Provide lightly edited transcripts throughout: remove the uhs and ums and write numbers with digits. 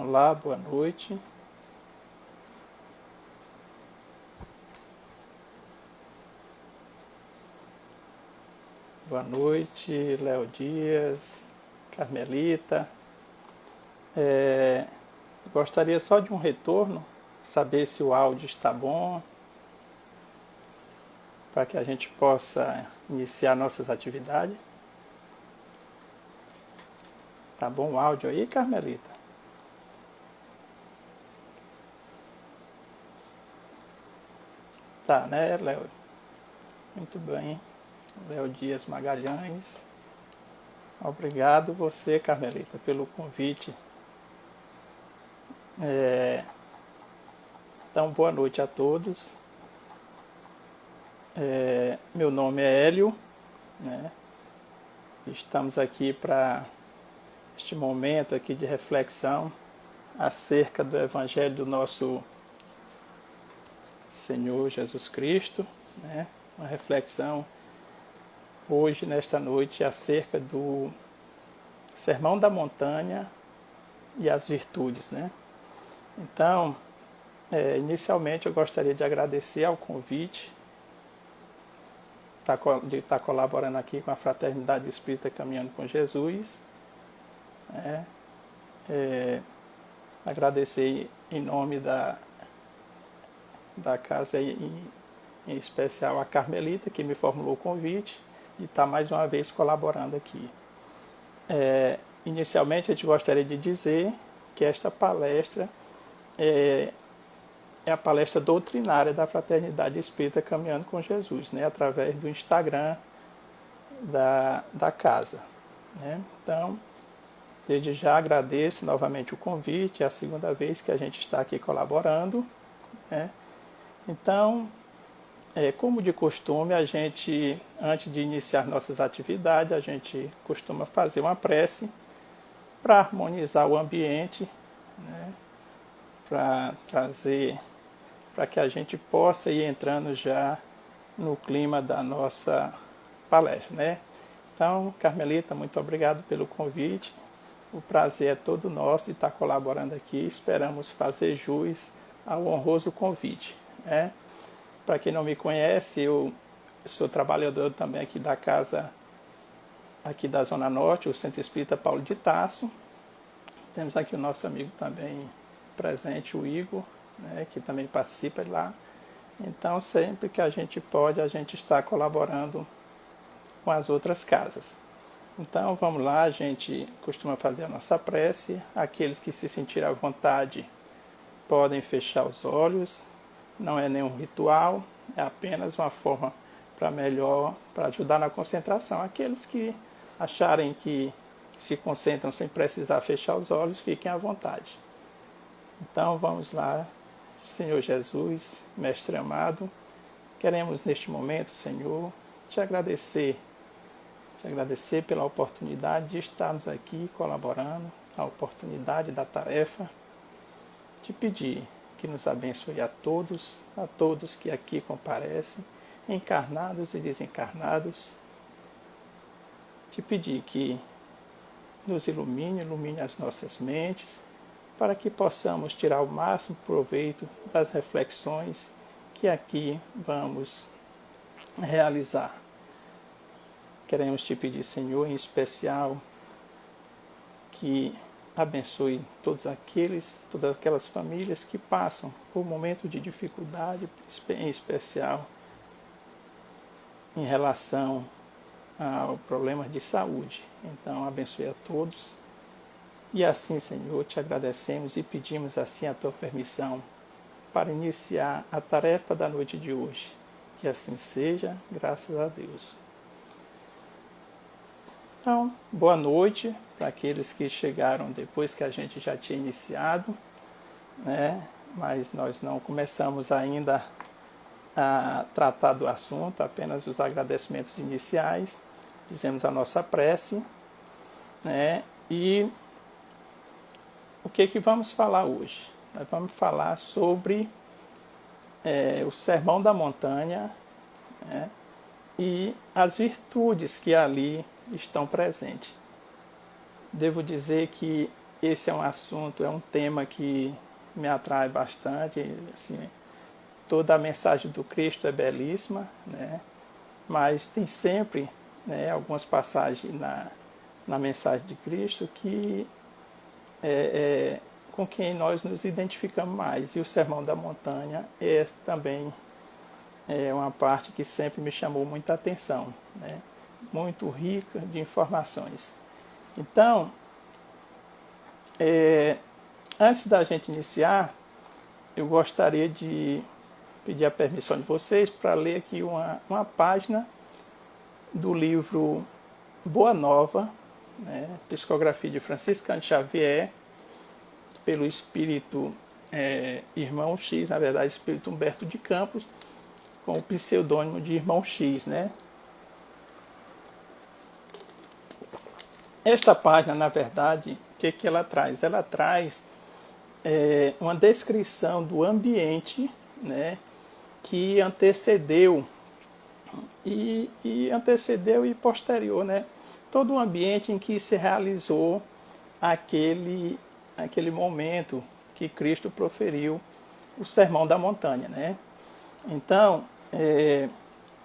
Olá, boa noite. Boa noite, Léo Dias, Carmelita. Gostaria só de um retorno, saber se o áudio está bom, para que a gente possa iniciar nossas atividades. Tá bom o áudio aí, Carmelita? Tá, né, Léo? Muito bem. Léo Dias Magalhães. Obrigado você, Carmelita, pelo convite. Então, boa noite a todos. Meu nome é Hélio, né? Estamos aqui para este momento aqui de reflexão acerca do Evangelho do nosso Senhor Jesus Cristo, né? Uma reflexão hoje, nesta noite, acerca do Sermão da Montanha e as virtudes, né? Então, inicialmente eu gostaria de agradecer ao convite de estar colaborando aqui com a Fraternidade Espírita Caminhando com Jesus, né? Agradecer em nome da casa, em especial a Carmelita, que me formulou o convite, e está mais uma vez colaborando aqui. Inicialmente, a gente gostaria de dizer que esta palestra é a palestra doutrinária da Fraternidade Espírita Caminhando com Jesus, né, através do Instagram da casa, né? Então, desde já agradeço novamente o convite, é a segunda vez que a gente está aqui colaborando, né? Então, como de costume, a gente, antes de iniciar nossas atividades, a gente costuma fazer uma prece para harmonizar o ambiente, né? Para que a gente possa ir entrando já no clima da nossa palestra, né? Então, Carmelita, muito obrigado pelo convite. O prazer é todo nosso de estar colaborando aqui. Esperamos fazer jus ao honroso convite, né? Para quem não me conhece, eu sou trabalhador também aqui da casa, aqui da Zona Norte, o Centro Espírita Paulo de Tarso. Temos aqui o nosso amigo também presente, o Igor, né, que também participa de lá. Então, sempre que a gente pode, a gente está colaborando com as outras casas. Então, vamos lá, a gente costuma fazer a nossa prece. Aqueles que se sentirem à vontade podem fechar os olhos. Não é nenhum ritual, é apenas uma forma para ajudar na concentração. Aqueles que acharem que se concentram sem precisar fechar os olhos, fiquem à vontade. Então, vamos lá. Senhor Jesus, Mestre amado, queremos neste momento, Senhor, te agradecer pela oportunidade de estarmos aqui colaborando, a oportunidade da tarefa, te pedir que nos abençoe a todos que aqui comparecem, encarnados e desencarnados, te pedir que nos ilumine as nossas mentes, para que possamos tirar o máximo proveito das reflexões que aqui vamos realizar. Queremos te pedir, Senhor, em especial, que abençoe todas aquelas famílias que passam por momentos de dificuldade, em especial em relação a problemas de saúde. Então, abençoe a todos. E assim, Senhor, te agradecemos e pedimos assim a tua permissão para iniciar a tarefa da noite de hoje. Que assim seja, graças a Deus. Então, boa noite para aqueles que chegaram depois que a gente já tinha iniciado, né? Mas nós não começamos ainda a tratar do assunto, apenas os agradecimentos iniciais, fizemos a nossa prece, né? E o que vamos falar hoje? Nós vamos falar sobre o Sermão da Montanha, né, e as virtudes que ali estão presentes. Devo dizer que esse é um assunto, é um tema que me atrai bastante. Assim, toda a mensagem do Cristo é belíssima, né? Mas tem sempre, né, algumas passagens na mensagem de Cristo que com quem nós nos identificamos mais. E o Sermão da Montanha também é uma parte que sempre me chamou muita atenção, né? Muito rica de informações. Então, antes da gente iniciar, eu gostaria de pedir a permissão de vocês para ler aqui uma página do livro Boa Nova, né? Psicografia de Franciscano Xavier, pelo espírito Irmão X, na verdade, espírito Humberto de Campos, com o pseudônimo de Irmão X, né? Esta página, na verdade, o que ela traz? Ela traz uma descrição do ambiente, né, que antecedeu e posterior, né, todo o ambiente em que se realizou aquele momento que Cristo proferiu o Sermão da Montanha, né? Então,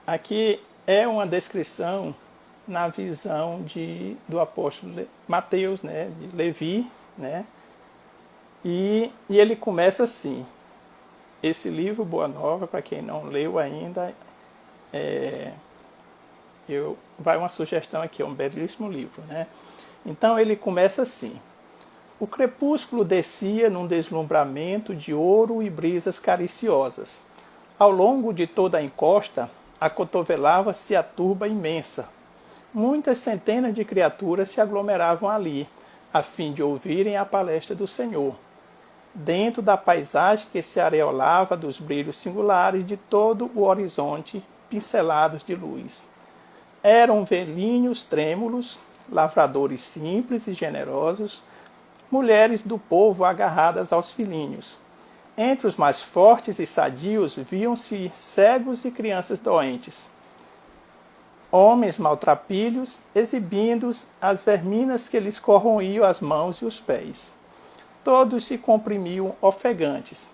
aqui é uma descrição na visão do apóstolo Mateus, né, de Levi, né? E ele começa assim. Esse livro, Boa Nova, para quem não leu ainda, vai uma sugestão aqui, é um belíssimo livro, né? Então ele começa assim. O crepúsculo descia num deslumbramento de ouro e brisas cariciosas. Ao longo de toda a encosta, acotovelava-se a turba imensa. Muitas centenas de criaturas se aglomeravam ali, a fim de ouvirem a palestra do Senhor, dentro da paisagem que se areolava dos brilhos singulares de todo o horizonte, pincelados de luz. Eram velhinhos trêmulos, lavradores simples e generosos, mulheres do povo agarradas aos filhinhos. Entre os mais fortes e sadios viam-se cegos e crianças doentes, homens maltrapilhos, exibindo as verminas que lhes corroíam as mãos e os pés. Todos se comprimiam ofegantes.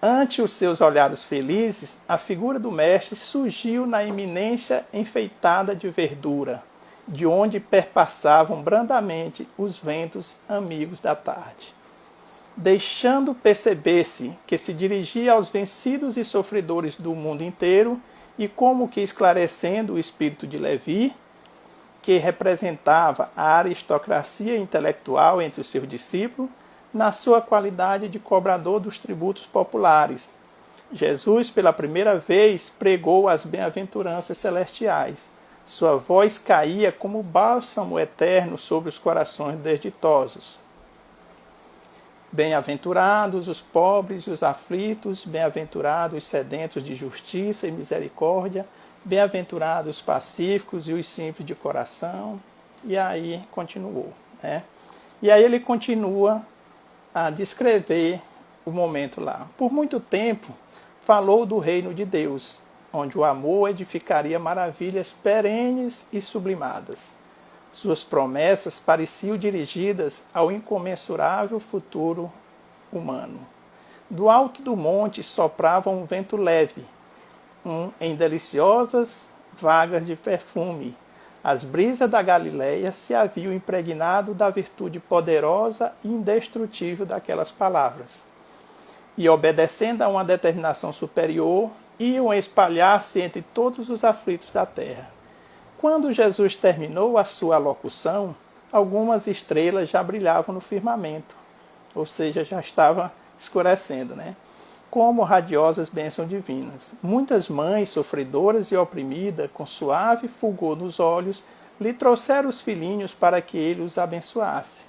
Ante os seus olhares felizes, a figura do mestre surgiu na eminência enfeitada de verdura, de onde perpassavam brandamente os ventos amigos da tarde. Deixando perceber-se que se dirigia aos vencidos e sofredores do mundo inteiro, e como que esclarecendo o espírito de Levi, que representava a aristocracia intelectual entre os seus discípulos, na sua qualidade de cobrador dos tributos populares. Jesus, pela primeira vez, pregou as bem-aventuranças celestiais. Sua voz caía como bálsamo eterno sobre os corações desditosos. Bem-aventurados os pobres e os aflitos, bem-aventurados os sedentos de justiça e misericórdia, bem-aventurados os pacíficos e os simples de coração. E aí continuou, né? E aí ele continua a descrever o momento lá. Por muito tempo falou do reino de Deus, onde o amor edificaria maravilhas perenes e sublimadas. Suas promessas pareciam dirigidas ao incomensurável futuro humano. Do alto do monte soprava um vento leve, em deliciosas vagas de perfume. As brisas da Galileia se haviam impregnado da virtude poderosa e indestrutível daquelas palavras. E, obedecendo a uma determinação superior, iam espalhar-se entre todos os aflitos da terra. Quando Jesus terminou a sua alocução, algumas estrelas já brilhavam no firmamento, ou seja, já estava escurecendo, né? Como radiosas bênçãos divinas. Muitas mães sofredoras e oprimidas, com suave fulgor nos olhos, lhe trouxeram os filhinhos para que ele os abençoasse.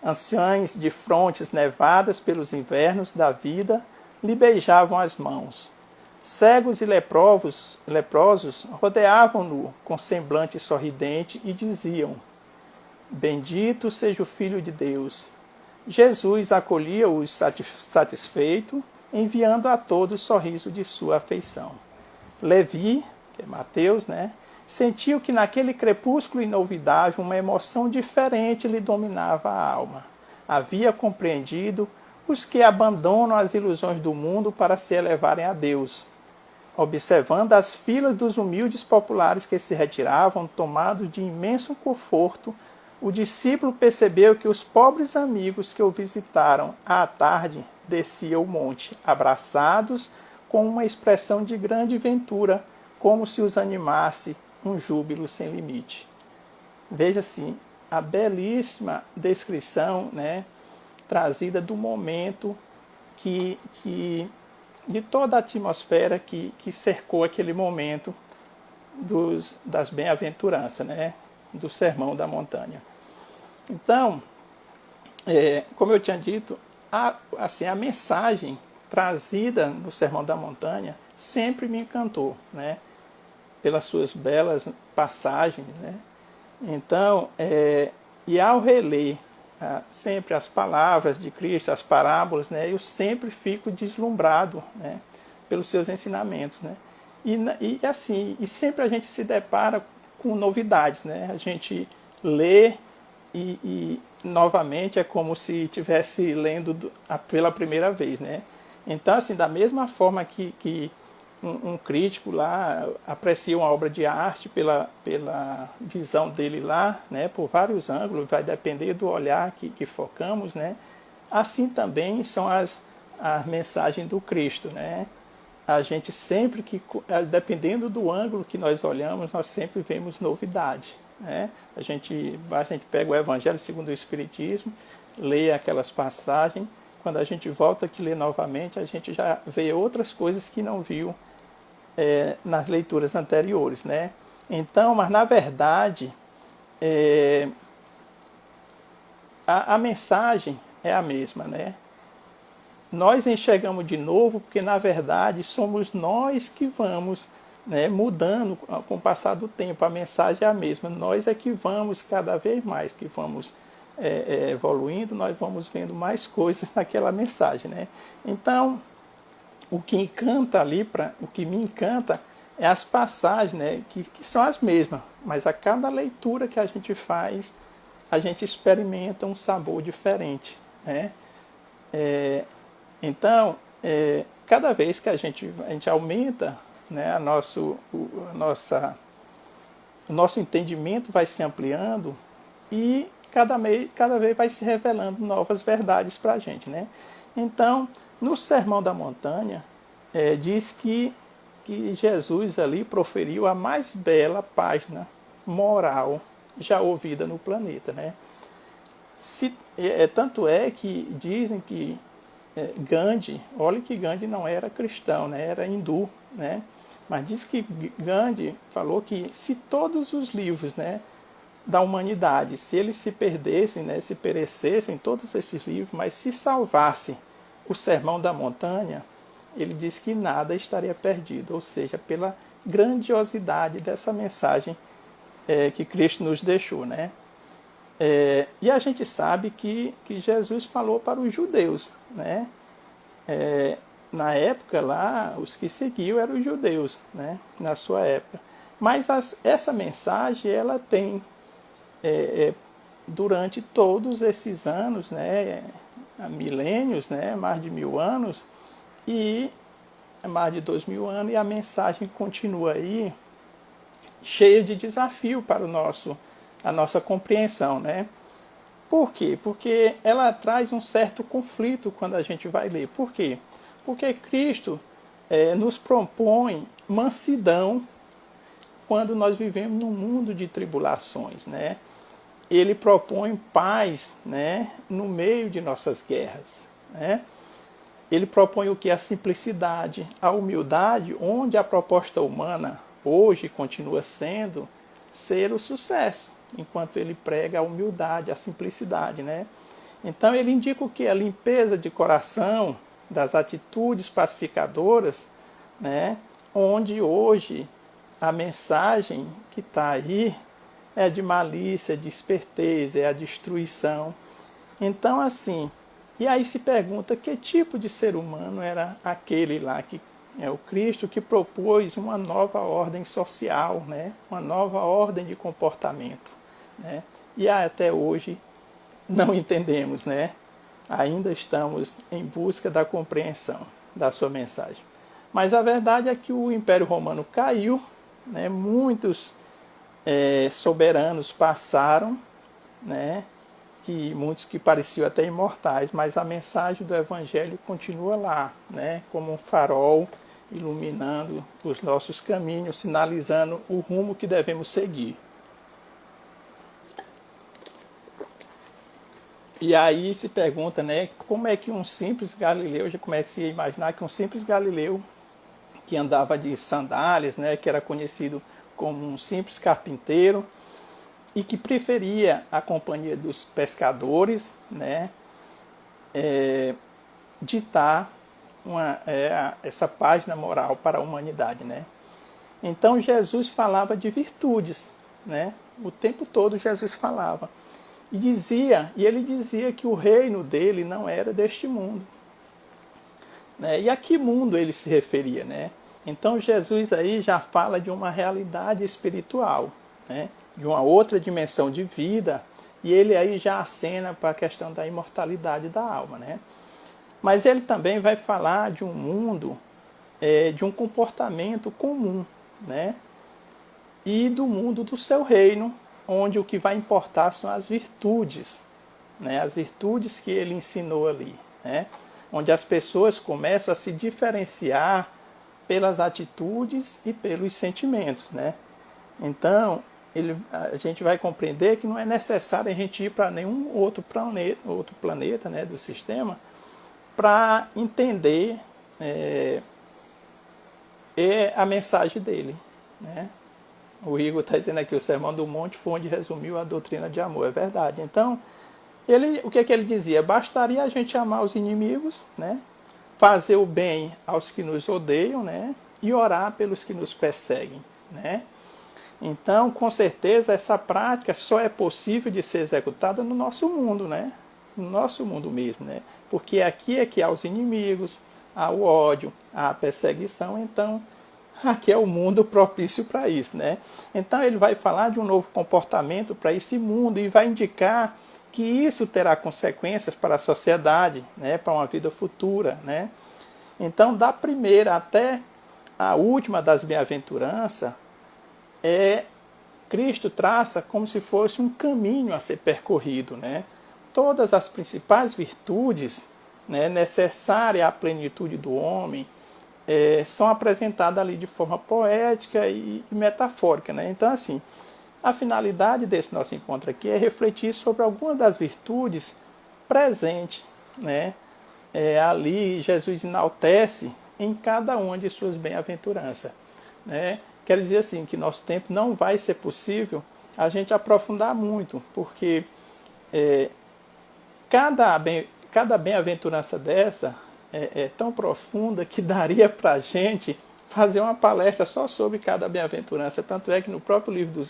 Anciães de frontes nevadas pelos invernos da vida lhe beijavam as mãos. Cegos e leprosos rodeavam-no com semblante sorridente e diziam: Bendito seja o Filho de Deus. Jesus acolhia-os satisfeito, enviando a todos o sorriso de sua afeição. Levi, que é Mateus, né, sentiu que naquele crepúsculo inolvidável uma emoção diferente lhe dominava a alma. Havia compreendido os que abandonam as ilusões do mundo para se elevarem a Deus. Observando as filas dos humildes populares que se retiravam, tomados de imenso conforto, o discípulo percebeu que os pobres amigos que o visitaram à tarde desciam o monte, abraçados com uma expressão de grande ventura, como se os animasse um júbilo sem limite. Veja assim, a belíssima descrição, né, trazida do momento de toda a atmosfera que cercou aquele momento das bem-aventuranças, né, do Sermão da Montanha. Então, como eu tinha dito, a mensagem trazida no Sermão da Montanha sempre me encantou, né, pelas suas belas passagens, né. Então, e ao reler sempre as palavras de Cristo, as parábolas, né, eu sempre fico deslumbrado, né, pelos seus ensinamentos, né. E sempre a gente se depara com novidades, né. A gente lê e novamente é como se estivesse lendo pela primeira vez, né. Então, assim, da mesma forma que um crítico lá aprecia uma obra de arte pela visão dele lá, né, por vários ângulos, vai depender do olhar que focamos, né. Assim também são as mensagens do Cristo, né. A gente sempre dependendo do ângulo que nós olhamos, nós sempre vemos novidade, né. A gente pega o Evangelho segundo o Espiritismo, lê aquelas passagens, quando a gente volta aqui ler novamente, a gente já vê outras coisas que não viu nas leituras anteriores, né? Então, mas na verdade, a mensagem é a mesma, né? Nós enxergamos de novo porque, na verdade, somos nós que vamos, né, mudando com o passar do tempo. A mensagem é a mesma. Nós é que vamos cada vez mais, que vamos evoluindo, nós vamos vendo mais coisas naquela mensagem, né? Então, o que encanta ali, o que me encanta é as passagens, né, que são as mesmas, mas a cada leitura que a gente faz, a gente experimenta um sabor diferente, né? Então, cada vez que a gente aumenta, né, o nosso entendimento vai se ampliando e cada vez vai se revelando novas verdades para a gente, né? Então, no Sermão da Montanha, diz que Jesus ali proferiu a mais bela página moral já ouvida no planeta, né? Tanto é que dizem que Gandhi, olha que Gandhi não era cristão, né? Era hindu, né? Mas diz que Gandhi falou que se todos os livros, né, da humanidade, se eles se perdessem, né, se perecessem todos esses livros, mas se salvassem o Sermão da Montanha, ele diz que nada estaria perdido, ou seja, pela grandiosidade dessa mensagem que Cristo nos deixou, né? E a gente sabe que Jesus falou para os judeus, né? Na época lá, os que seguiam eram os judeus, né? Na sua época. Mas essa mensagem, ela tem, durante todos esses anos, né? Há milênios, né? Mais de 1000 anos, e mais de 2000 anos, e a mensagem continua aí, cheia de desafio para a nossa compreensão, né? Por quê? Porque ela traz um certo conflito quando a gente vai ler. Por quê? Porque Cristo nos propõe mansidão quando nós vivemos num mundo de tribulações, né? Ele propõe paz, né, no meio de nossas guerras, né? Ele propõe o que? A simplicidade, a humildade, onde a proposta humana hoje continua sendo ser o sucesso, enquanto ele prega a humildade, a simplicidade, né? Então ele indica o que? A limpeza de coração, das atitudes pacificadoras, né? Onde hoje a mensagem que está aí é de malícia, de esperteza, é a destruição. Então, assim, e aí se pergunta que tipo de ser humano era aquele lá que É o Cristo que propôs uma nova ordem social, né? Uma nova ordem de comportamento, né? E até hoje não entendemos, né? Ainda estamos em busca da compreensão da sua mensagem. Mas a verdade é que o Império Romano caiu, né? Muitos soberanos passaram, né? Muitos que pareciam até imortais, mas a mensagem do Evangelho continua lá, né? Como um farol iluminando os nossos caminhos, sinalizando o rumo que devemos seguir. E aí se pergunta, né, como é que um simples galileu, já como é que se ia imaginar que um simples galileu que andava de sandálias, né, que era conhecido como um simples carpinteiro e que preferia a companhia dos pescadores, né, ditar essa página moral para a humanidade, né? Então Jesus falava de virtudes, né? O tempo todo Jesus falava. E ele dizia que o reino dele não era deste mundo, né? E a que mundo ele se referia, né? Então Jesus aí já fala de uma realidade espiritual, né? De uma outra dimensão de vida, e ele aí já acena para a questão da imortalidade da alma, né? Mas ele também vai falar de um mundo, de um comportamento comum, né? E do mundo do seu reino, onde o que vai importar são as virtudes, né? As virtudes que ele ensinou ali, né? Onde as pessoas começam a se diferenciar pelas atitudes e pelos sentimentos, né? Então, a gente vai compreender que não é necessário a gente ir para nenhum outro planeta, né, do sistema, para entender a mensagem dele, né? O Igor está dizendo aqui, o Sermão do Monte foi onde resumiu a doutrina de amor, é verdade. Então, o que ele dizia? Bastaria a gente amar os inimigos, né? Fazer o bem aos que nos odeiam, né? E orar pelos que nos perseguem, né? Então, com certeza, essa prática só é possível de ser executada no nosso mundo, né? No nosso mundo mesmo, né? Porque aqui é que há os inimigos, há o ódio, há a perseguição, então aqui é o mundo propício para isso, né? Então ele vai falar de um novo comportamento para esse mundo e vai indicar que isso terá consequências para a sociedade, né? Para uma vida futura, né? Então, da primeira até a última das bem-aventuranças, Cristo traça como se fosse um caminho a ser percorrido, né? Todas as principais virtudes, né, necessárias à plenitude do homem são apresentadas ali de forma poética e metafórica, né? Então, assim, a finalidade desse nosso encontro aqui é refletir sobre algumas das virtudes presentes, né? Ali Jesus enaltece em cada uma de suas bem-aventuranças, né? Quero dizer assim, que nosso tempo não vai ser possível a gente aprofundar muito, porque cada bem-aventurança dessa é tão profunda que daria para a gente fazer uma palestra só sobre cada bem-aventurança. Tanto é que no próprio livro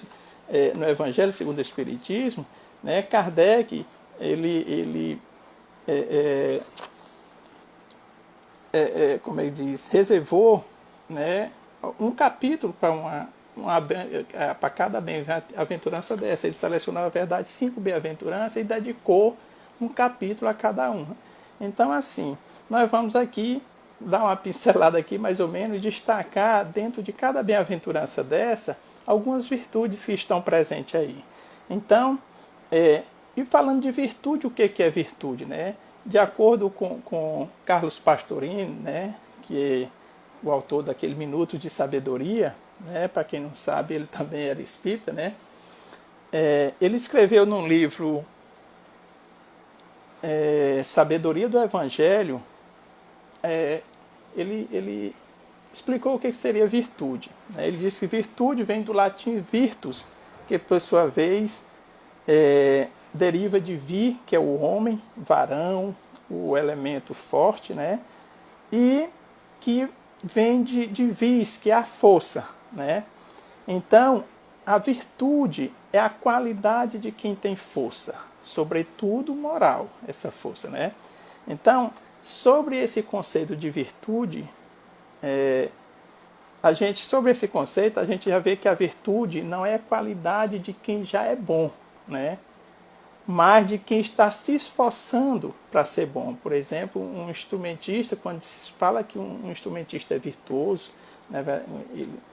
no Evangelho segundo o Espiritismo, né, Kardec como ele diz, reservou, né, um capítulo para cada bem-aventurança dessa. Ele selecionou, na verdade, 5 bem-aventuranças e dedicou um capítulo a cada uma. Então, assim, nós vamos aqui dar uma pincelada aqui, mais ou menos, destacar dentro de cada bem-aventurança dessa algumas virtudes que estão presentes aí. Então, e falando de virtude, o que é virtude, né? De acordo com Carlos Pastorini, né, que é o autor daquele Minutos de Sabedoria, né, para quem não sabe, ele também era espírita, né? Ele escreveu num livro Sabedoria do Evangelho, ele explicou o que seria virtude, né? Ele disse que virtude vem do latim virtus, que por sua vez deriva de vir, que é o homem, varão, o elemento forte, né? E que vem de vis, que é a força, né? Então, a virtude é a qualidade de quem tem força, sobretudo moral, essa força, né? Então, sobre esse conceito de virtude, a gente, sobre esse conceito, a gente já vê que a virtude não é a qualidade de quem já é bom, né? Mas de quem está se esforçando para ser bom. Por exemplo, um instrumentista, quando se fala que um instrumentista é virtuoso, né,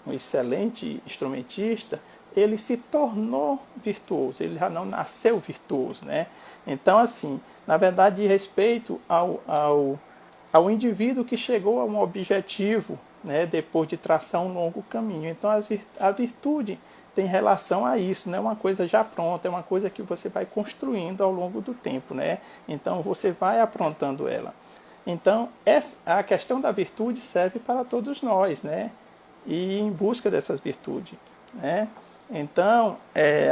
um excelente instrumentista, ele se tornou virtuoso, ele já não nasceu virtuoso, né? Então, assim, na verdade, de respeito ao indivíduo que chegou a um objetivo, né, depois de traçar um longo caminho. Então, a virtude tem relação a isso, não é uma coisa já pronta, é uma coisa que você vai construindo ao longo do tempo, né? Então você vai aprontando ela. Então a questão da virtude serve para todos nós, né? E em busca dessas virtudes, né? Então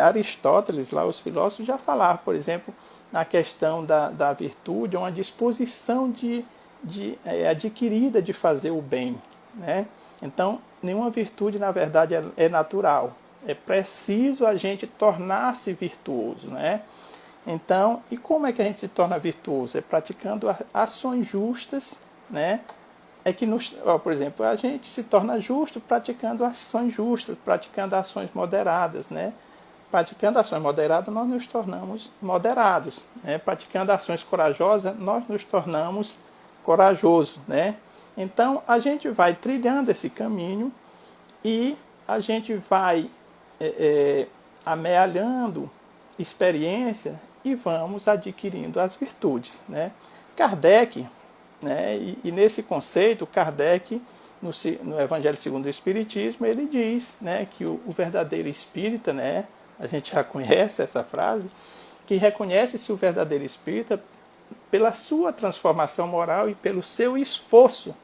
Aristóteles, lá os filósofos já falavam, por exemplo, na questão da virtude, uma disposição adquirida de fazer o bem, né? Então nenhuma virtude na verdade é natural. É preciso a gente tornar-se virtuoso, né? Então, e como é que a gente se torna virtuoso? É praticando ações justas, né? Por exemplo, a gente se torna justo praticando ações justas, praticando ações moderadas, né? Praticando ações moderadas, nós nos tornamos moderados, né? Praticando ações corajosas, nós nos tornamos corajosos, né? Então, a gente vai trilhando esse caminho e a gente vai amealhando experiência e vamos adquirindo as virtudes, né? Kardec, né, e nesse conceito, Kardec, no Evangelho segundo o Espiritismo, ele diz, né, que o verdadeiro espírita, né, a gente já conhece essa frase, que reconhece-se o verdadeiro espírita pela sua transformação moral e pelo seu esforço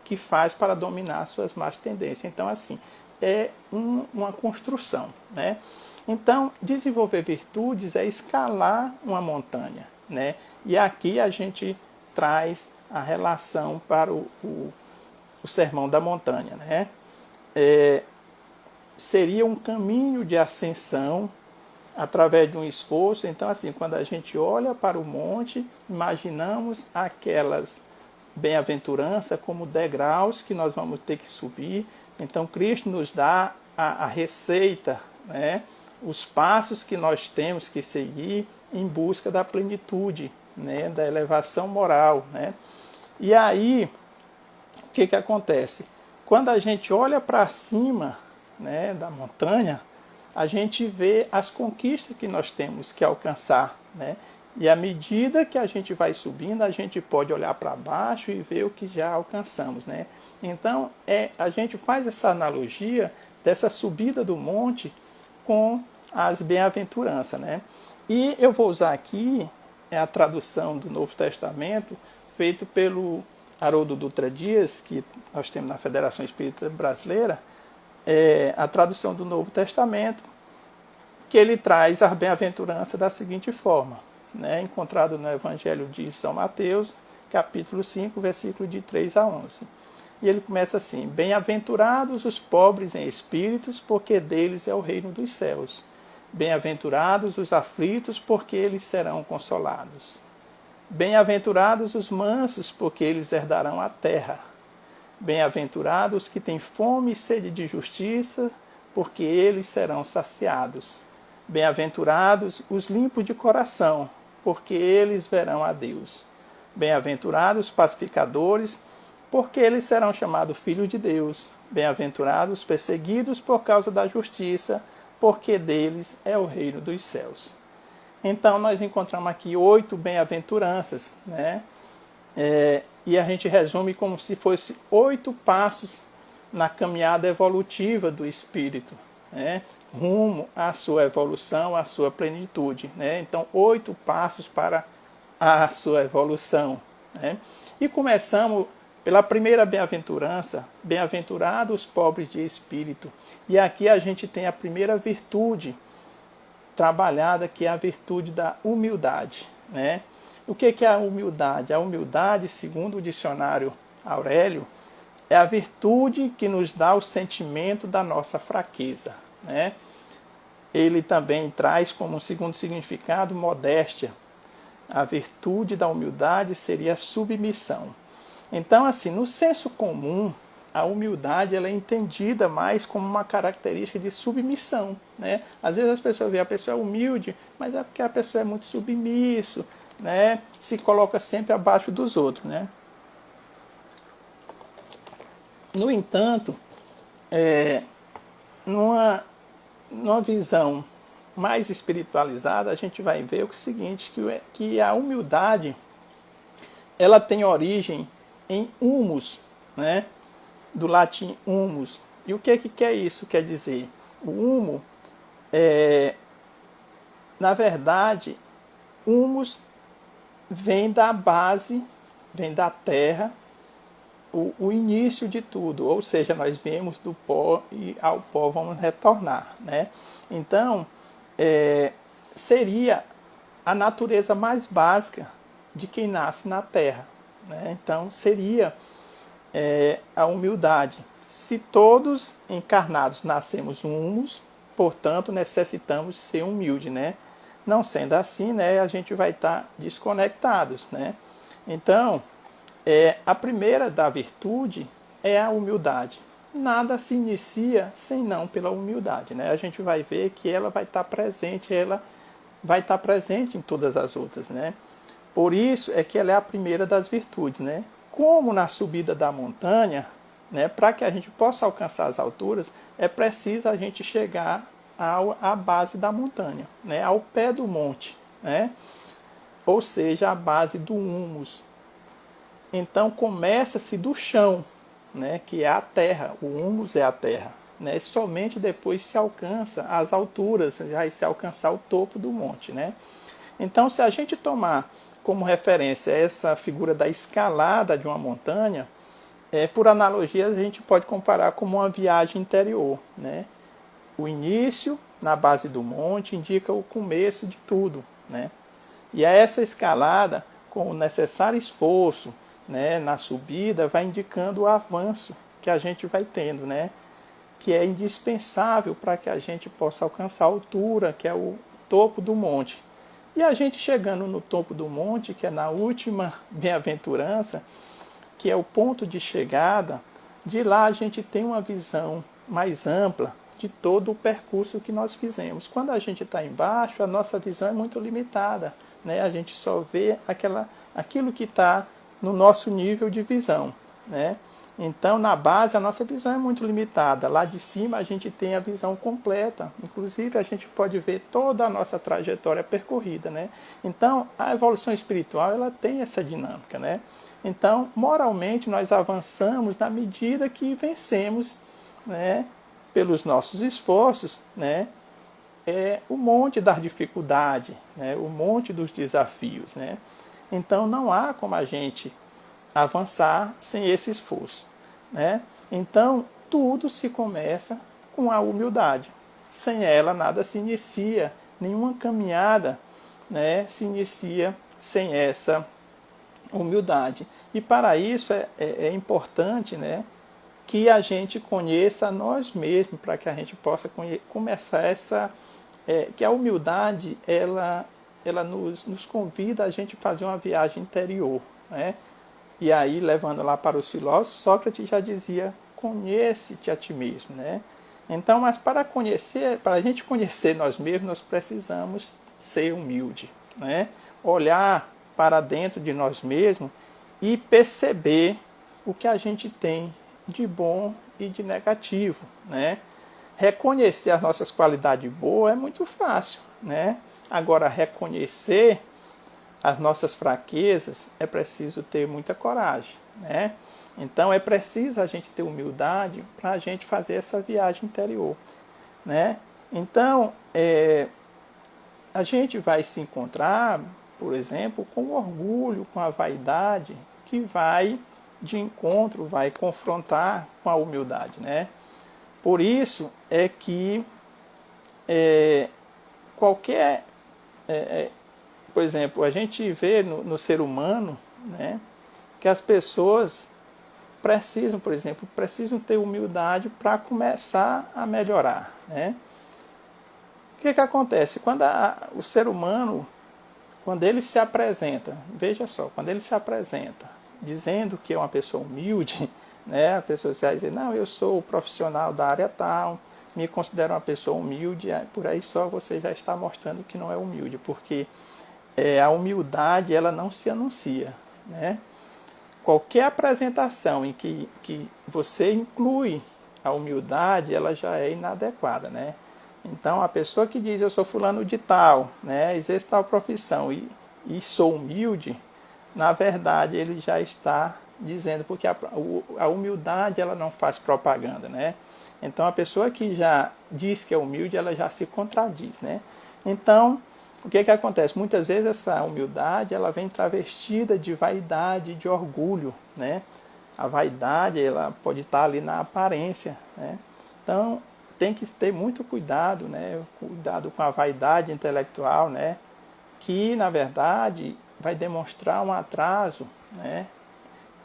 que faz para dominar suas más tendências. Então, assim, é uma construção, né? Então, desenvolver virtudes é escalar uma montanha, né? E aqui a gente traz a relação para o sermão da montanha, né? Seria um caminho de ascensão através de um esforço. Então, assim, quando a gente olha para o monte, imaginamos aquelas bem-aventuranças como degraus que nós vamos ter que subir. Então, Cristo nos dá a receita, né? Os passos que nós temos que seguir em busca da plenitude, né? Da elevação moral, né? E aí, o que acontece? Quando a gente olha para cima, né, da montanha, a gente vê as conquistas que nós temos que alcançar, né? E à medida que a gente vai subindo, a gente pode olhar para baixo e ver o que já alcançamos, né? Então, a gente faz essa analogia dessa subida do monte com as bem-aventuranças, né? E eu vou usar aqui a tradução do Novo Testamento, feito pelo Haroldo Dutra Dias, que nós temos na Federação Espírita Brasileira, a tradução do Novo Testamento, que ele traz as bem-aventuranças da seguinte forma, né? Encontrado no Evangelho de São Mateus, capítulo 5, versículo de 3 a 11. E ele começa assim: bem-aventurados os pobres em espíritos, porque deles é o reino dos céus. Bem-aventurados os aflitos, porque eles serão consolados. Bem-aventurados os mansos, porque eles herdarão a terra. Bem-aventurados que têm fome e sede de justiça, porque eles serão saciados. Bem-aventurados os limpos de coração, porque eles verão a Deus. Bem-aventurados os pacificadores, porque eles serão chamados filhos de Deus. Bem-aventurados os perseguidos por causa da justiça, porque deles é o reino dos céus. Então, nós encontramos aqui 8 bem-aventuranças, né? E a gente resume como se fosse 8 passos na caminhada evolutiva do espírito, né? Rumo à sua evolução, à sua plenitude, né? Então, 8 passos para a sua evolução, né? E começamos pela primeira bem-aventurança: bem-aventurados os pobres de espírito. E aqui a gente tem a primeira virtude trabalhada, que é a virtude da humildade, né? O que é a humildade? A humildade, segundo o dicionário Aurélio, é a virtude que nos dá o sentimento da nossa fraqueza, né? Ele também traz como segundo significado modéstia. A virtude da humildade seria a submissão. Então, assim, no senso comum, a humildade ela é entendida mais como uma característica de submissão, né? Às vezes as pessoas veem a pessoa humilde, mas é porque a pessoa é muito submisso, né? Se coloca sempre abaixo dos outros, né? No entanto, numa visão mais espiritualizada, a gente vai ver o seguinte, que a humildade ela tem origem em humus, né? Do latim humus. E o que é isso? Quer dizer, o humo na verdade, humus vem da base, vem da terra, o início de tudo, ou seja, nós viemos do pó e ao pó vamos retornar, né? Então, seria a natureza mais básica de quem nasce na terra, né? Então, seria a humildade. Se todos encarnados nascemos humus, portanto, necessitamos ser humilde, né? Não sendo assim, né, a gente vai estar desconectados, né? Então, a primeira da virtude é a humildade. Nada se inicia senão pela humildade, né? A gente vai ver que ela vai estar presente em todas as outras, né? Por isso é que ela é a primeira das virtudes, né? Como na subida da montanha, né, para que a gente possa alcançar as alturas, é preciso a gente chegar à base da montanha, né, ao pé do monte, né? Ou seja, a base do humus. Então começa-se do chão, né, que é a terra, o humus é a terra, né? Somente depois se alcança as alturas, já se alcançar o topo do monte, né? Então, se a gente tomar como referência essa figura da escalada de uma montanha, por analogia a gente pode comparar como uma viagem interior, né? O início na base do monte indica o começo de tudo, né? E essa escalada, com o necessário esforço, né, na subida, vai indicando o avanço que a gente vai tendo, né? Que é indispensável para que a gente possa alcançar a altura, que é o topo do monte. E a gente chegando no topo do monte, que é na última bem-aventurança, que é o ponto de chegada, de lá a gente tem uma visão mais ampla de todo o percurso que nós fizemos. Quando a gente está embaixo, a nossa visão é muito limitada, né? A gente só vê aquilo que está no nosso nível de visão, né? Então, na base, a nossa visão é muito limitada. Lá de cima, a gente tem a visão completa. Inclusive, a gente pode ver toda a nossa trajetória percorrida, né? Então, a evolução espiritual, ela tem essa dinâmica, né? Então, moralmente, nós avançamos na medida que vencemos, né, pelos nossos esforços, né, o monte da dificuldade, né, o monte dos desafios, né? Então, não há como a gente avançar sem esse esforço, né? Então, tudo se começa com a humildade. Sem ela, nada se inicia, nenhuma caminhada, né, se inicia sem essa humildade. E para isso é importante, né, que a gente conheça a nós mesmos, para que a gente possa começar que a humildade ela nos convida a gente fazer uma viagem interior, né? E aí, levando lá para os filósofos, Sócrates já dizia: conhece-te a ti mesmo, né? Então, mas para a gente conhecer nós mesmos, nós precisamos ser humilde, né? Olhar para dentro de nós mesmos e perceber o que a gente tem de bom e de negativo, né? Reconhecer as nossas qualidades boas é muito fácil, né? Agora, reconhecer as nossas fraquezas é preciso ter muita coragem, né? Então, é preciso a gente ter humildade para a gente fazer essa viagem interior, né? Então, a gente vai se encontrar, por exemplo, com o orgulho, com a vaidade, que vai de encontro, vai confrontar com a humildade, né? Por isso é que por exemplo, a gente vê no ser humano, né, que as pessoas precisam ter humildade para começar a melhorar, né? O que acontece? Quando o ser humano, quando ele se apresenta, veja só, quando ele se apresenta dizendo que é uma pessoa humilde, né? A pessoa vai dizer, não, eu sou profissional da área tal, me considero uma pessoa humilde, por aí só você já está mostrando que não é humilde, porque a humildade ela não se anuncia, né? Qualquer apresentação em que você inclui a humildade, ela já é inadequada, né? Então, a pessoa que diz, eu sou fulano de tal, né, exerço tal profissão e sou humilde, na verdade, ele já está dizendo, porque a humildade, ela não faz propaganda, né? Então, a pessoa que já diz que é humilde, ela já se contradiz, né? Então, o que acontece? Muitas vezes essa humildade, ela vem travestida de vaidade, de orgulho, né? A vaidade, ela pode estar ali na aparência, né? Então, tem que ter muito cuidado, né? Cuidado com a vaidade intelectual, né? Que, na verdade, vai demonstrar um atraso, né?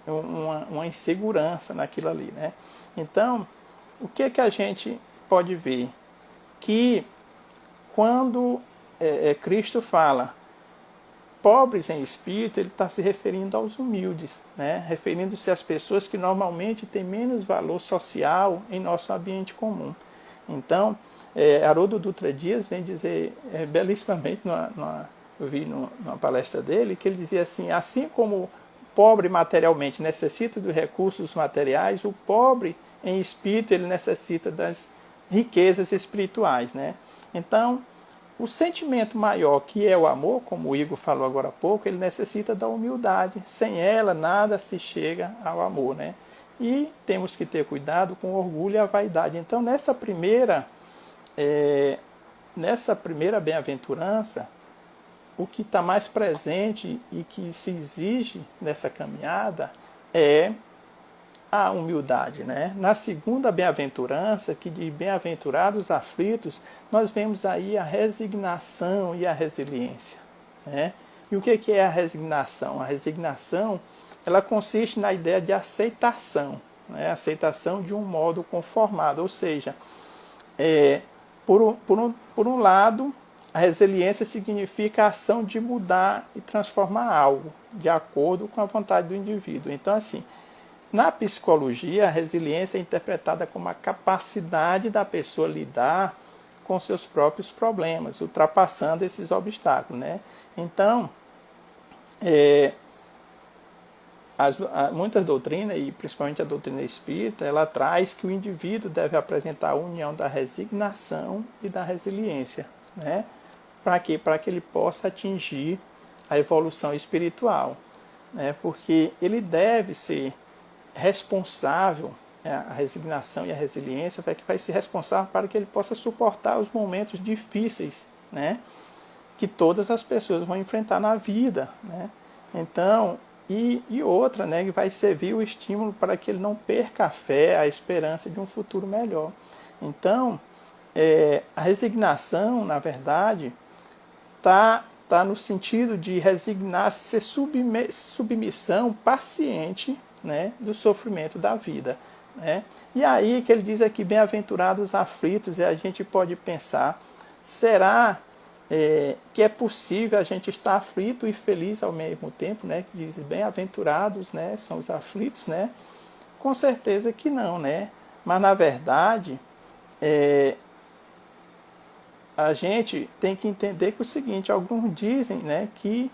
Uma insegurança naquilo ali, né? Então, o que a gente pode ver? Que quando Cristo fala pobres em espírito, ele está se referindo aos humildes, né? Referindo-se às pessoas que normalmente têm menos valor social em nosso ambiente comum. Então, Haroldo Dutra Dias vem dizer belíssimamente, eu vi numa palestra dele, que ele dizia assim como o pobre materialmente necessita dos recursos materiais, o pobre em espírito ele necessita das riquezas espirituais, né? Então, o sentimento maior, que é o amor, como o Igor falou agora há pouco, ele necessita da humildade. Sem ela, nada se chega ao amor, né? E temos que ter cuidado com o orgulho e a vaidade. Então, nessa primeira bem-aventurança, o que está mais presente e que se exige nessa caminhada é a humildade, né? Na segunda bem-aventurança, que de bem-aventurados aflitos, nós vemos aí a resignação e a resiliência, né? E o que é a resignação? A resignação, ela consiste na ideia de aceitação, né? Aceitação de um modo conformado, ou seja, por um lado, a resiliência significa a ação de mudar e transformar algo de acordo com a vontade do indivíduo. Então, assim, na psicologia, a resiliência é interpretada como a capacidade da pessoa lidar com seus próprios problemas, ultrapassando esses obstáculos, né? Então, muitas doutrinas, e principalmente a doutrina espírita, ela traz que o indivíduo deve apresentar a união da resignação e da resiliência, né? Para quê? Para que ele possa atingir a evolução espiritual, né? Porque ele deve ser responsável, a resignação e a resiliência vai ser responsável para que ele possa suportar os momentos difíceis, né? Que todas as pessoas vão enfrentar na vida, né? Então, e outra, né, que vai servir o estímulo para que ele não perca a fé, a esperança de um futuro melhor. Então, a resignação, na verdade, tá no sentido de resignar-se, ser submissão paciente, né, do sofrimento da vida, né? E aí que ele diz aqui, bem-aventurados aflitos, e a gente pode pensar, será que é possível a gente estar aflito e feliz ao mesmo tempo, né? Que diz bem-aventurados, né, são os aflitos, né? Com certeza que não, né? Mas na verdade, a gente tem que entender que é o seguinte, alguns dizem, né, que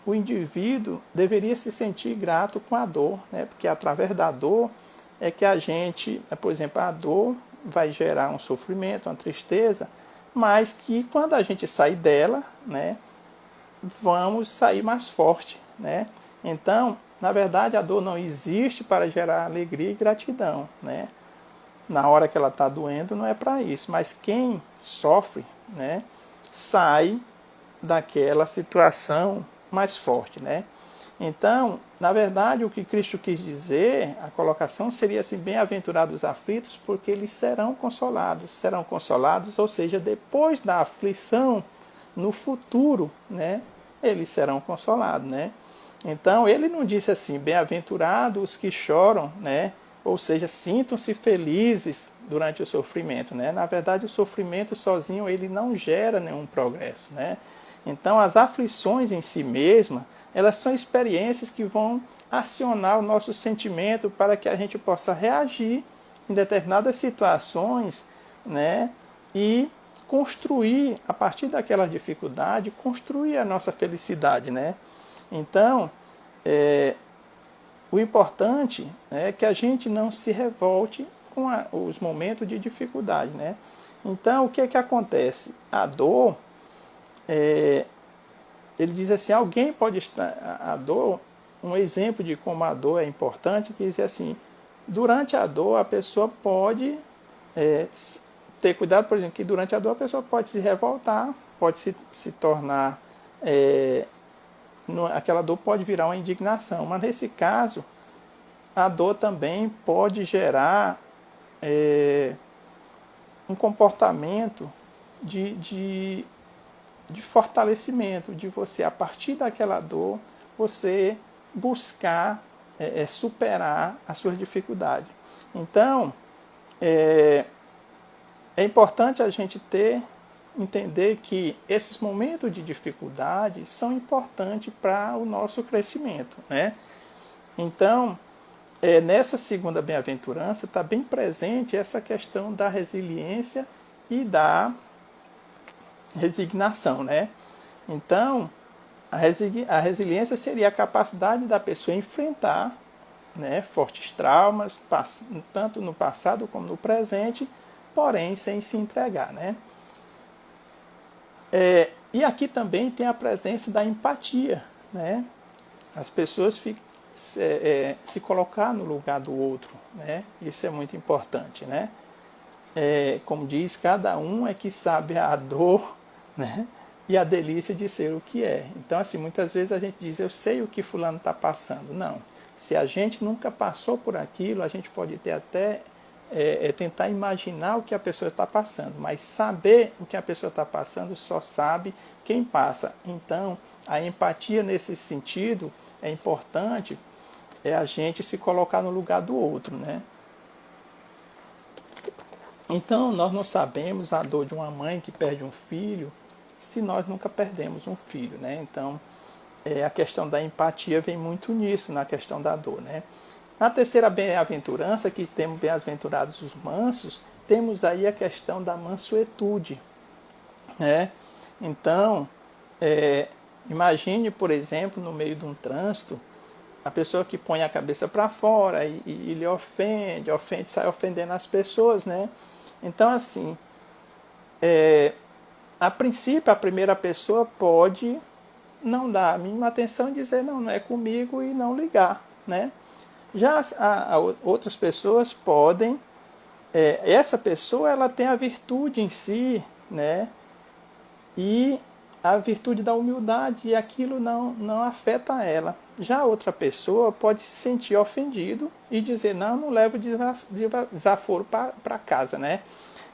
o indivíduo deveria se sentir grato com a dor, né? Porque através da dor é que a gente, por exemplo, a dor vai gerar um sofrimento, uma tristeza, mas que quando a gente sair dela, né, vamos sair mais forte, né? Então, na verdade, a dor não existe para gerar alegria e gratidão, né? Na hora que ela está doendo, não é para isso, mas quem sofre, né, sai daquela situação mais forte, né? Então, na verdade, o que Cristo quis dizer, a colocação seria assim, bem-aventurados os aflitos, porque eles serão consolados, ou seja, depois da aflição, no futuro, né, eles serão consolados, né? Então, ele não disse assim, bem-aventurados os que choram, né? Ou seja, sintam-se felizes durante o sofrimento, né? Na verdade, o sofrimento sozinho, ele não gera nenhum progresso, né? Então, as aflições em si mesmas, elas são experiências que vão acionar o nosso sentimento para que a gente possa reagir em determinadas situações, né? E construir, a partir daquela dificuldade, construir a nossa felicidade, né? Então, o importante é que a gente não se revolte com os momentos de dificuldade, né? Então, o que é que acontece? A dor, ele diz assim, alguém pode estar... A dor, um exemplo de como a dor é importante, que diz assim, durante a dor a pessoa pode ter cuidado, por exemplo, que durante a dor a pessoa pode se revoltar, pode se tornar... aquela dor pode virar uma indignação, mas nesse caso, a dor também pode gerar um comportamento de fortalecimento, de você, a partir daquela dor, você buscar superar as suas dificuldades. Então, é importante a gente entender que esses momentos de dificuldade são importantes para o nosso crescimento, né? Então, nessa segunda bem-aventurança está bem presente essa questão da resiliência e da resignação, né? Então, a resiliência seria a capacidade da pessoa enfrentar, né, fortes traumas, tanto no passado como no presente, porém sem se entregar, né? E aqui também tem a presença da empatia, né? As pessoas se colocar no lugar do outro, né? Isso é muito importante, né? Como diz, cada um é que sabe a dor, né? E a delícia de ser o que é. Então, assim, muitas vezes a gente diz, eu sei o que fulano está passando. Não. Se a gente nunca passou por aquilo, a gente pode ter até tentar imaginar o que a pessoa está passando, mas saber o que a pessoa está passando só sabe quem passa. Então, a empatia nesse sentido é importante, a gente se colocar no lugar do outro, né? Então, nós não sabemos a dor de uma mãe que perde um filho se nós nunca perdemos um filho, né? Então, a questão da empatia vem muito nisso, na questão da dor, né? Na terceira bem-aventurança, que temos bem-aventurados os mansos, temos aí a questão da mansuetude, né? Então, imagine, por exemplo, no meio de um trânsito, a pessoa que põe a cabeça para fora e lhe ofende, sai ofendendo as pessoas, né? Então, assim, a princípio, a primeira pessoa pode não dar a mínima atenção e dizer, não é comigo, e não ligar, né? Já outras pessoas podem, essa pessoa ela tem a virtude em si, né? E a virtude da humildade, e aquilo não afeta ela. Já outra pessoa pode se sentir ofendido e dizer, não levo desaforo para casa, né?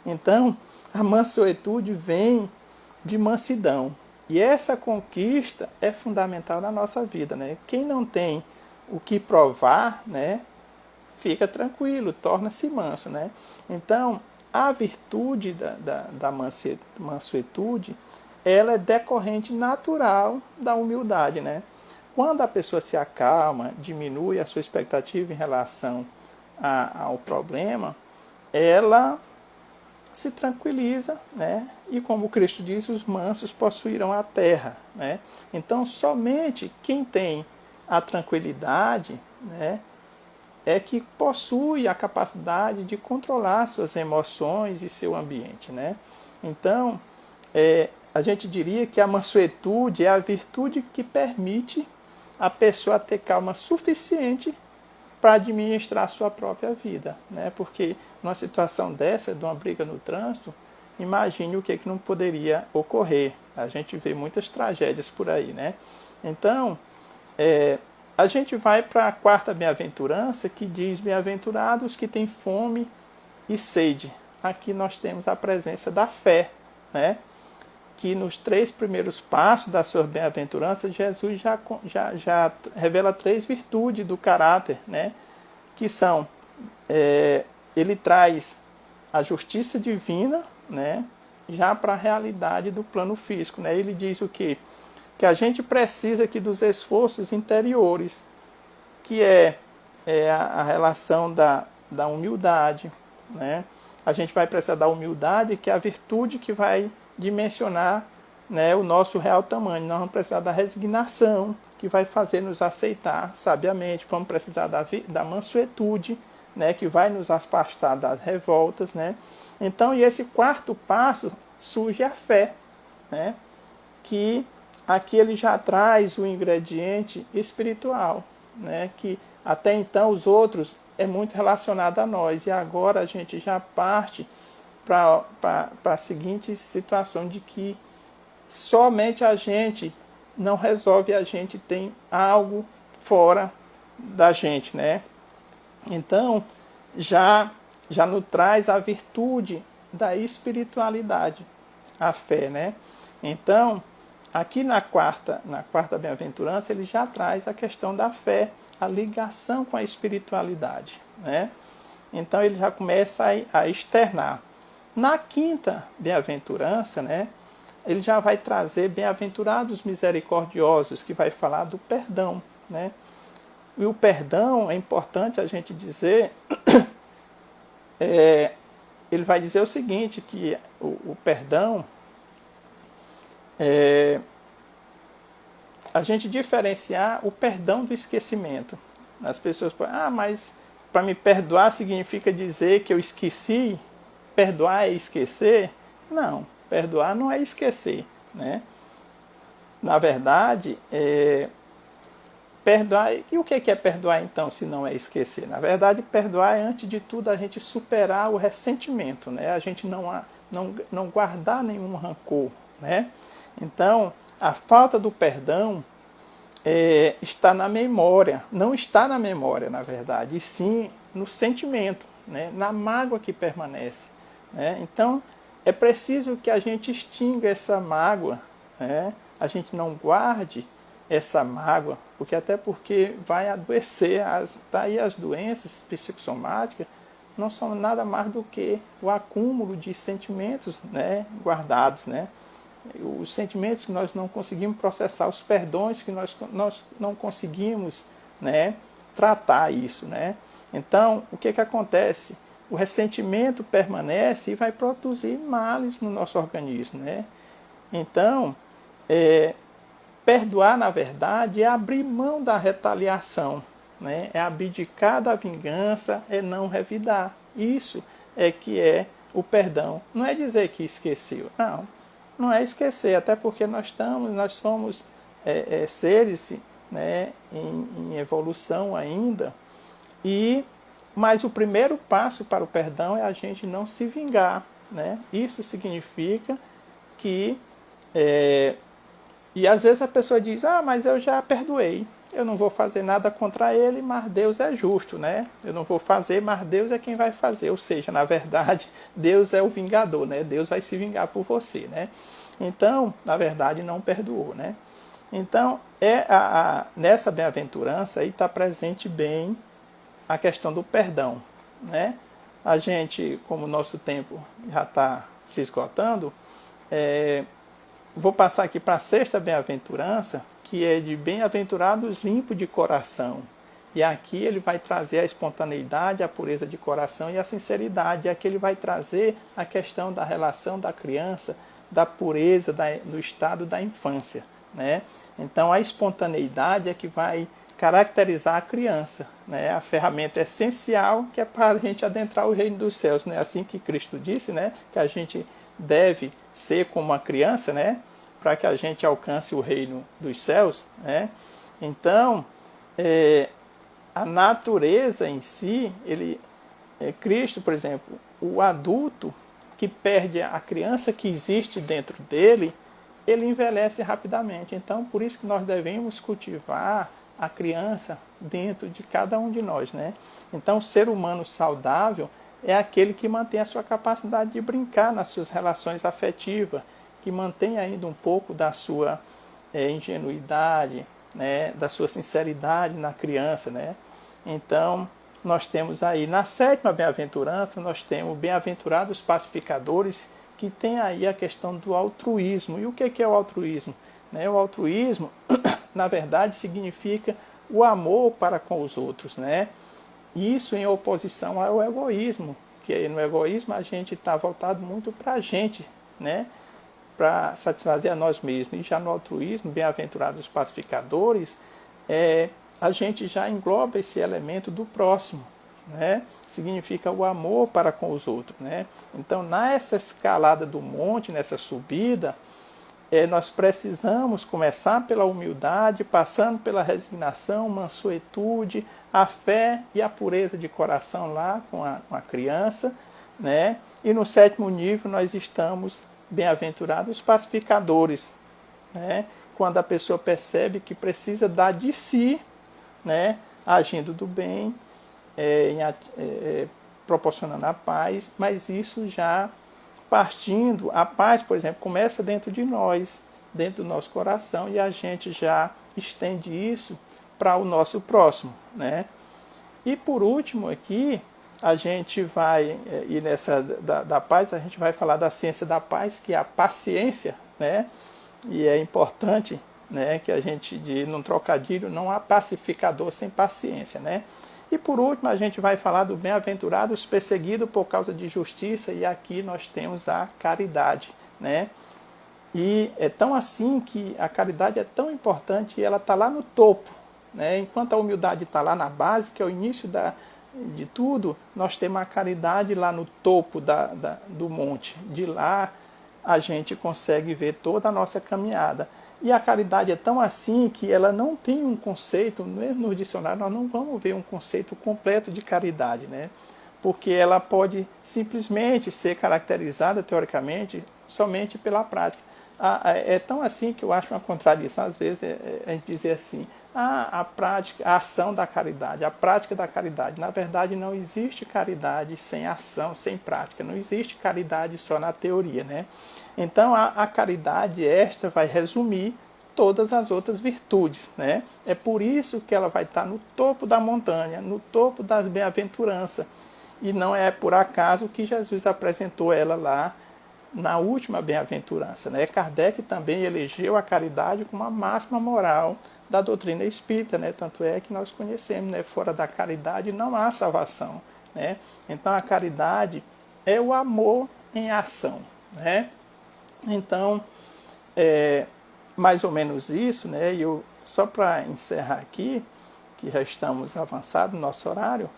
Então, a mansuetude vem de mansidão. E essa conquista é fundamental na nossa vida, né? Quem não tem o que provar, né, fica tranquilo, torna-se manso, né? Então, a virtude da mansuetude, ela é decorrente natural da humildade, né? Quando a pessoa se acalma, diminui a sua expectativa em relação ao problema, ela se tranquiliza, né? E como Cristo diz, os mansos possuirão a terra, né? Então, somente quem tem a tranquilidade, né, é que possui a capacidade de controlar suas emoções e seu ambiente, né? Então, a gente diria que a mansuetude é a virtude que permite a pessoa ter calma suficiente para administrar a sua própria vida, né? Porque numa situação dessa, de uma briga no trânsito, imagine o que não poderia ocorrer. A gente vê muitas tragédias por aí, né? Então, a gente vai para a quarta bem-aventurança, que diz, bem-aventurados que têm fome e sede. Aqui nós temos a presença da fé, né? Que nos 3 primeiros passos da sua bem-aventurança, Jesus já revela 3 virtudes do caráter, né? Que são, ele traz a justiça divina, né? Já para a realidade do plano físico, né? Ele diz o quê? Que a gente precisa aqui dos esforços interiores que é a relação da humildade, né? A gente vai precisar da humildade, que é a virtude que vai dimensionar, né, o nosso real tamanho. Nós vamos precisar da resignação, que vai fazer nos aceitar sabiamente. Vamos precisar da mansuetude, né, que vai nos afastar das revoltas, né? Então, e esse quarto passo surge a fé, né? Que aqui ele já traz o ingrediente espiritual, né? Que até então os outros é muito relacionado a nós, e agora a gente já parte para a seguinte situação de que somente a gente não resolve, a gente tem algo fora da gente, né? Então, já nos traz a virtude da espiritualidade, a fé, né? Então, aqui na quarta bem-aventurança, ele já traz a questão da fé, a ligação com a espiritualidade, né? Então, ele já começa a externar. Na quinta bem-aventurança, né, ele já vai trazer bem-aventurados misericordiosos, que vai falar do perdão, né? E o perdão, é importante a gente dizer, ele vai dizer o seguinte, que o perdão, a gente diferenciar o perdão do esquecimento. As pessoas podem, mas para me perdoar significa dizer que eu esqueci? Perdoar é esquecer? Não, perdoar não é esquecer, né? Na verdade, perdoar, e o que é perdoar então, se não é esquecer? Na verdade, perdoar é, antes de tudo, a gente superar o ressentimento, né? A gente não guardar nenhum rancor, né? Então, a falta do perdão está na memória, não está na memória, na verdade, e sim no sentimento, né? Na mágoa que permanece, né? Então, é preciso que a gente extinga essa mágoa, né? A gente não guarde essa mágoa, porque vai adoecer. Daí as doenças psicossomáticas não são nada mais do que o acúmulo de sentimentos, né, guardados, né? Os sentimentos que nós não conseguimos processar, os perdões que nós não conseguimos, né, tratar isso, né? Então, o que acontece? O ressentimento permanece e vai produzir males no nosso organismo, né? Então, perdoar, na verdade, é abrir mão da retaliação, né? É abdicar da vingança, é não revidar. Isso é que é o perdão. Não é dizer que esqueceu, não é esquecer, até porque nós somos seres, né, em evolução ainda, mas o primeiro passo para o perdão é a gente não se vingar, né? Isso significa que e às vezes a pessoa diz, mas eu já perdoei, eu não vou fazer nada contra ele, mas Deus é justo, né? Eu não vou fazer, mas Deus é quem vai fazer. Ou seja, na verdade, Deus é o vingador, né? Deus vai se vingar por você, né? Então, na verdade, não perdoou, né? Então, nessa bem-aventurança aí está presente bem a questão do perdão, né? A gente, como o nosso tempo já está se esgotando, vou passar aqui para a sexta bem-aventurança, que é de bem-aventurados limpos de coração. E aqui ele vai trazer a espontaneidade, a pureza de coração e a sinceridade. E aqui ele vai trazer a questão da relação da criança, da pureza do estado da infância, né? Então a espontaneidade é que vai caracterizar a criança, né? A ferramenta essencial que é para a gente adentrar o reino dos céus, né? Assim que Cristo disse, né? Que a gente deve ser como uma criança, né? Para que a gente alcance o reino dos céus, né? Então, a natureza em si, Cristo, por exemplo, o adulto que perde a criança que existe dentro dele, ele envelhece rapidamente. Então, por isso que nós devemos cultivar a criança dentro de cada um de nós, né? Então, o ser humano saudável é aquele que mantém a sua capacidade de brincar nas suas relações afetivas, que mantém ainda um pouco da sua ingenuidade, né, da sua sinceridade na criança, né? Então, nós temos aí, na sétima bem-aventurança, nós temos bem-aventurados pacificadores, que tem aí a questão do altruísmo. E o que é o altruísmo? O altruísmo, na verdade, significa o amor para com os outros, né? Isso em oposição ao egoísmo, que no egoísmo a gente está voltado muito para a gente, né? Para satisfazer a nós mesmos. E já no altruísmo, bem-aventurados os pacificadores, a gente já engloba esse elemento do próximo, né? Significa o amor para com os outros, né? Então, nessa escalada do monte, nessa subida, nós precisamos começar pela humildade, passando pela resignação, mansuetude, a fé e a pureza de coração lá com a criança, né? E no 7º nível nós estamos bem-aventurados os pacificadores, né? Quando a pessoa percebe que precisa dar de si, né? Agindo do bem, proporcionando a paz, mas isso já partindo, a paz, por exemplo, começa dentro de nós, dentro do nosso coração, e a gente já estende isso para o nosso próximo, né? E por último aqui, a gente vai, e nessa da paz, a gente vai falar da ciência da paz, que é a paciência, né? E é importante, né, que a gente, num trocadilho, não há pacificador sem paciência, né? E por último, a gente vai falar do bem-aventurado os perseguidos por causa de justiça, e aqui nós temos a caridade, né? E é tão assim que a caridade é tão importante e ela está lá no topo, né? Enquanto a humildade está lá na base, que é o início de tudo, nós temos a caridade lá no topo do monte. De lá a gente consegue ver toda a nossa caminhada. E a caridade é tão assim que ela não tem um conceito, mesmo no dicionário nós não vamos ver um conceito completo de caridade, né? Porque ela pode simplesmente ser caracterizada, teoricamente, somente pela prática. É tão assim que eu acho uma contradição, às vezes, a gente dizer assim, a prática, a ação da caridade, a prática da caridade. Na verdade, não existe caridade sem ação, sem prática. Não existe caridade só na teoria, né? Então, a caridade, esta vai resumir todas as outras virtudes, né? É por isso que ela vai estar no topo da montanha, no topo das bem-aventuranças. E não é por acaso que Jesus apresentou ela lá na última bem-aventurança, né? Kardec também elegeu a caridade como a máxima moral da doutrina espírita, né? Tanto é que nós conhecemos, né? Fora da caridade não há salvação, né? Então a caridade é o amor em ação, né? Então, mais ou menos isso, né? E eu, só para encerrar aqui, que já estamos avançados no nosso horário,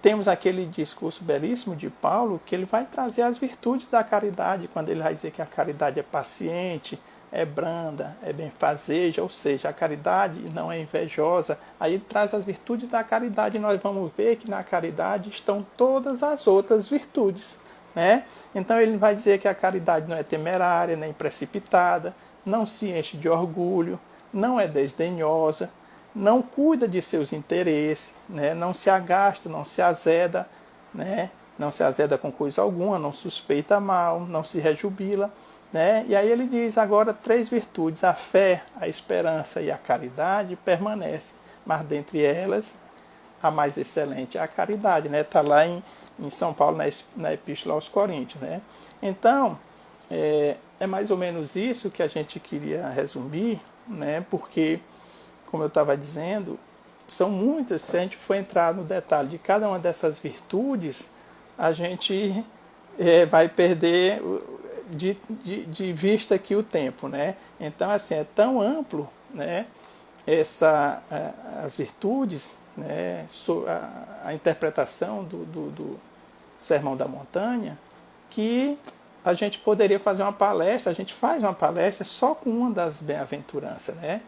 temos aquele discurso belíssimo de Paulo, que ele vai trazer as virtudes da caridade, quando ele vai dizer que a caridade é paciente, é branda, é benfazeja, ou seja, a caridade não é invejosa. Aí ele traz as virtudes da caridade, e nós vamos ver que na caridade estão todas as outras virtudes, né? Então ele vai dizer que a caridade não é temerária, nem precipitada, não se enche de orgulho, não é desdenhosa, não cuida de seus interesses, né? Não se agasta, não se azeda, né? Não se azeda com coisa alguma, não suspeita mal, não se rejubila, né? E aí ele diz agora 3 virtudes: a fé, a esperança e a caridade permanecem, mas dentre elas a mais excelente é a caridade, né? Está lá em São Paulo, na Epístola aos Coríntios, né? Então, é mais ou menos isso que a gente queria resumir, né? Porque, como eu estava dizendo, são muitas. Se a gente for entrar no detalhe de cada uma dessas virtudes, a gente vai perder de vista aqui o tempo, né? Então, assim, é tão amplo, né? As virtudes, né? A interpretação do Sermão da Montanha, que a gente poderia fazer uma palestra, a gente faz uma palestra só com uma das bem-aventuranças, né?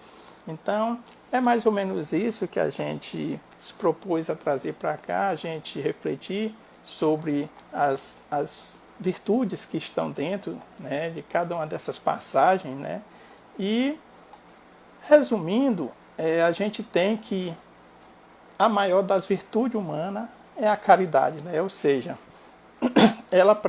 Então, é mais ou menos isso que a gente se propôs a trazer para cá, a gente refletir sobre as virtudes que estão dentro, né, de cada uma dessas passagens, né? E, resumindo, a gente tem que a maior das virtudes humanas é a caridade, né? Ou seja, ela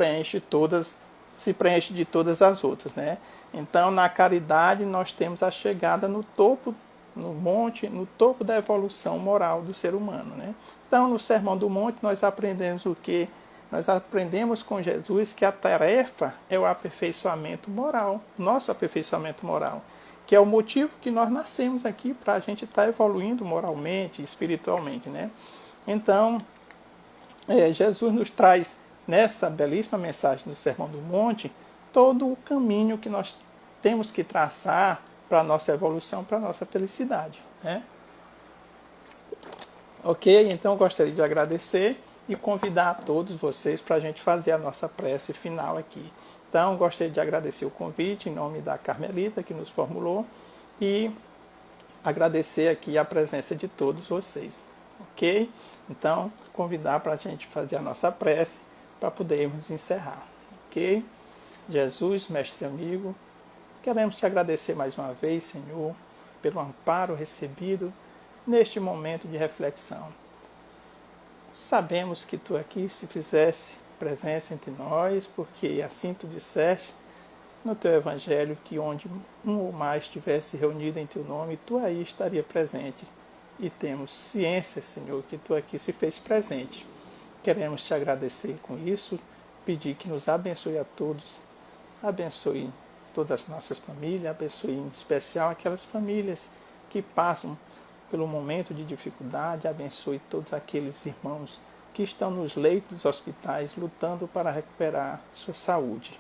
se preenche de todas as outras, né? Então, na caridade, nós temos a chegada no topo, no monte, no topo da evolução moral do ser humano, né? Então, no Sermão do Monte, nós aprendemos o quê? Nós aprendemos com Jesus que a tarefa é o aperfeiçoamento moral, nosso aperfeiçoamento moral. que é o motivo que nós nascemos aqui, para a gente estar evoluindo moralmente, espiritualmente, né? Então, Jesus nos traz, nessa belíssima mensagem do Sermão do Monte, todo o caminho que nós temos que traçar para a nossa evolução, para a nossa felicidade, né? Ok? Então, eu gostaria de agradecer e convidar a todos vocês para a gente fazer a nossa prece final aqui. Então, gostaria de agradecer o convite em nome da Carmelita, que nos formulou, e agradecer aqui a presença de todos vocês. Ok? Então, convidar para a gente fazer a nossa prece para podermos encerrar. Ok? Jesus, mestre amigo, queremos te agradecer mais uma vez, Senhor, pelo amparo recebido neste momento de reflexão. Sabemos que tu aqui se fizesse presença entre nós, porque assim tu disseste no teu evangelho que onde um ou mais estivesse reunido em teu nome, tu aí estaria presente. E temos ciência, Senhor, que tu aqui se fez presente. Queremos te agradecer com isso, pedir que nos abençoe a todos, abençoe todas as nossas famílias, abençoe em especial aquelas famílias que passam pelo momento de dificuldade, abençoe todos aqueles irmãos que estão nos leitos dos hospitais lutando para recuperar sua saúde.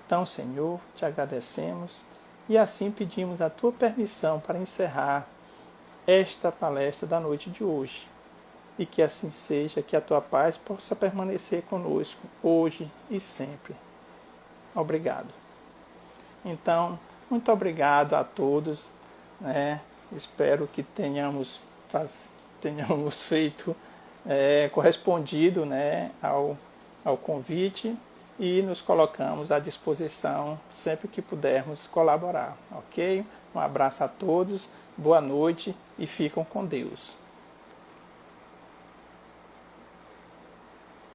Então, Senhor, te agradecemos e assim pedimos a tua permissão para encerrar esta palestra da noite de hoje. E que assim seja, que a tua paz possa permanecer conosco hoje e sempre. Obrigado. Então, muito obrigado a todos, né? Espero que tenhamos feito, correspondido, né, ao convite e nos colocamos à disposição sempre que pudermos colaborar, ok? Um abraço a todos, boa noite e fiquem com Deus.